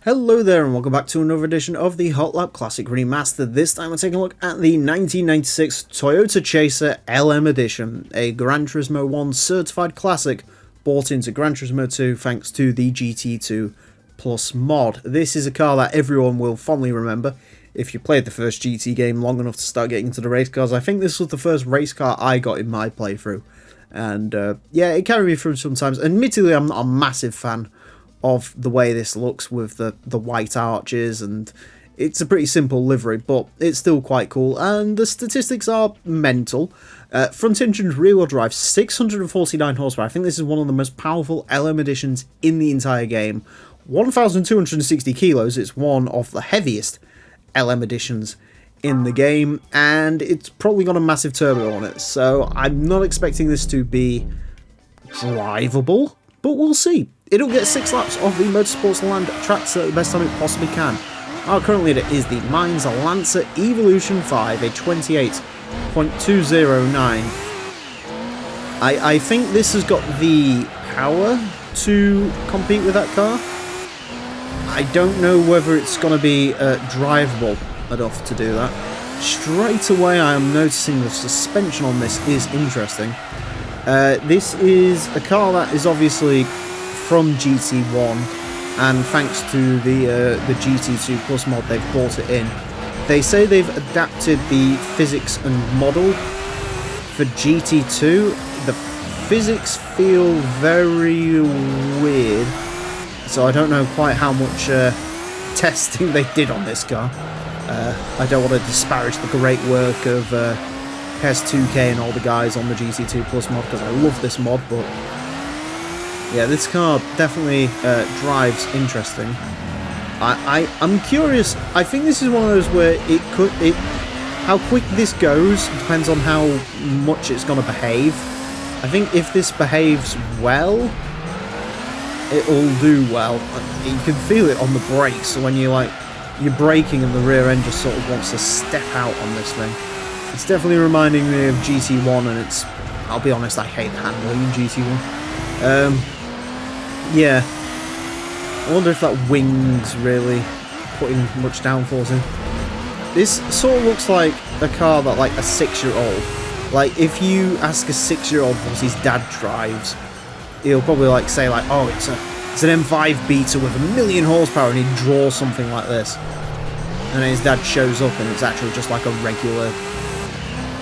Hello there and welcome back to another edition of the Hot Lap Classic Remastered. This time we're taking a look at the 1996 Toyota Chaser LM Edition, a Gran Turismo 1 certified classic bought into Gran Turismo 2 thanks to the GT2 Plus mod. This is a car that everyone will fondly remember if you played the first GT game long enough to start getting into the race cars. I think this was the first race car I got in my playthrough, and yeah, it carried me through sometimes. Admittedly, I'm not a massive fan of the way this looks with the white arches, and it's a pretty simple livery, but it's still quite cool, and the statistics are mental. Front engine rear-wheel drive, 649 horsepower. I think this is one of the most powerful LM editions in the entire game. 1,260 kilos, it's one of the heaviest LM editions in the game, and it's probably got a massive turbo on it, so I'm not expecting this to be drivable, but we'll see. It'll get 6 laps of the Motorsports Land tracks at the best time it possibly can. Our current leader is the Mainz Lancer Evolution 5, a 28.209. I think this has got the power to compete with that car. I don't know whether it's going to be drivable enough to do that. Straight away I am noticing the suspension on this is interesting. This is a car that is obviously from GT1, and thanks to the GT2 Plus mod, they've brought it in. They say they've adapted the physics and model for GT2. The physics feel very weird, so I don't know quite how much testing they did on this car. I don't want to disparage the great work of PS2K and all the guys on the GT2 Plus mod, because I love this mod, but yeah, this car definitely drives interesting. I'm curious. I think this is one of those where how quick this goes depends on how much it's going to behave. I think if this behaves well, it'll do well. You can feel it on the brakes when you're braking and the rear end just sort of wants to step out on this thing. It's definitely reminding me of GT1, and I'll be honest, I hate the handling in GT1. Yeah, I wonder if that wing's really putting much downforce in. This sort of looks like a car that a 6-year-old, if you ask a 6-year-old what his dad drives, he'll probably say oh, it's an M5 Beta with 1,000,000 horsepower, and he draws something like this, and then his dad shows up and it's actually just like a regular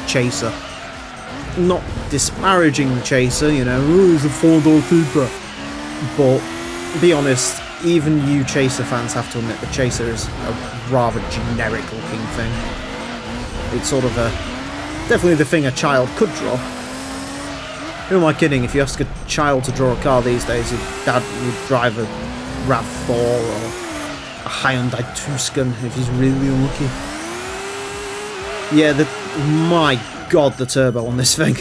Chaser. Not disparaging the Chaser, you know, oh, it's a 4-door Cooper. But, be honest, even you Chaser fans have to admit the Chaser is a rather generic looking thing. It's sort of definitely the thing a child could draw. Who am I kidding? If you ask a child to draw a car these days, his dad would drive a RAV4 or a Hyundai Tucson if he's really unlucky. Yeah, my god, the turbo on this thing.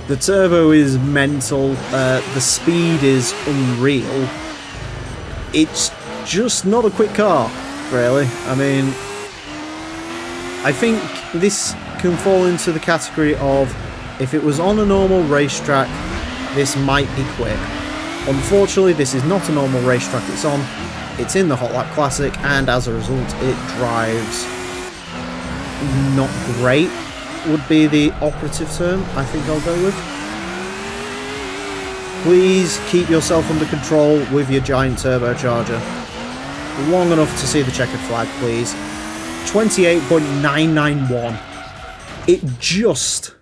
The turbo is mental, the speed is unreal. It's just not a quick car, really. I mean, I think this can fall into the category of, if it was on a normal racetrack, this might be quick. Unfortunately, this is not a normal racetrack it's on. It's in the Hot Lap Classic, and as a result, it drives not great, would be the operative term I think I'll go with. Please keep yourself under control with your giant turbocharger. Long enough to see the checkered flag, please. 28.991. It just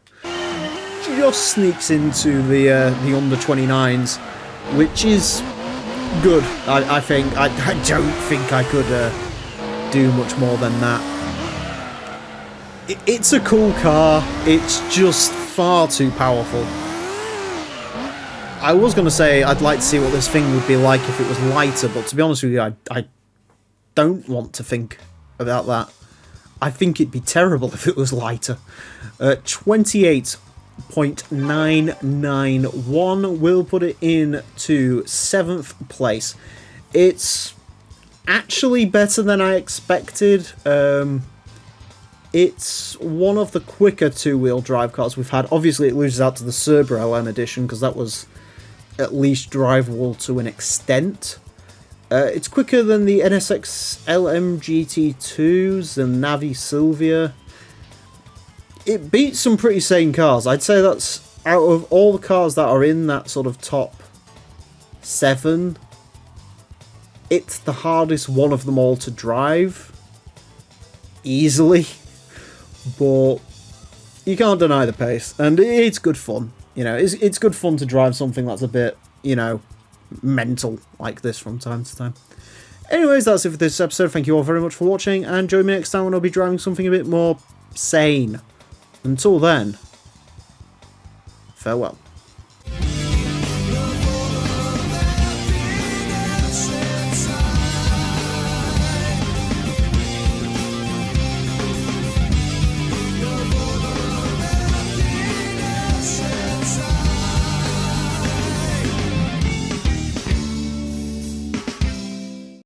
sneaks into the under 29s, which is good. I think. I don't think I could do much more than that. It's a cool car, it's just far too powerful. I was going to say I'd like to see what this thing would be like if it was lighter, but to be honest with you, I don't want to think about that. I think it'd be terrible if it was lighter. 28.991 will put it in to 7th place. It's actually better than I expected. It's one of the quicker two-wheel drive cars we've had. Obviously, it loses out to the Cerber LM edition, because that was at least drivable to an extent. It's quicker than the NSX LM GT2s and Navi Silvia. It beats some pretty sane cars. I'd say that's, out of all the cars that are in that sort of top 7, it's the hardest one of them all to drive. Easily. But you can't deny the pace, and it's good fun. You know, it's good fun to drive something that's a bit, you know, mental like this from time to time. Anyways, that's it for this episode. Thank you all very much for watching, and join me next time when I'll be driving something a bit more sane. Until then, farewell.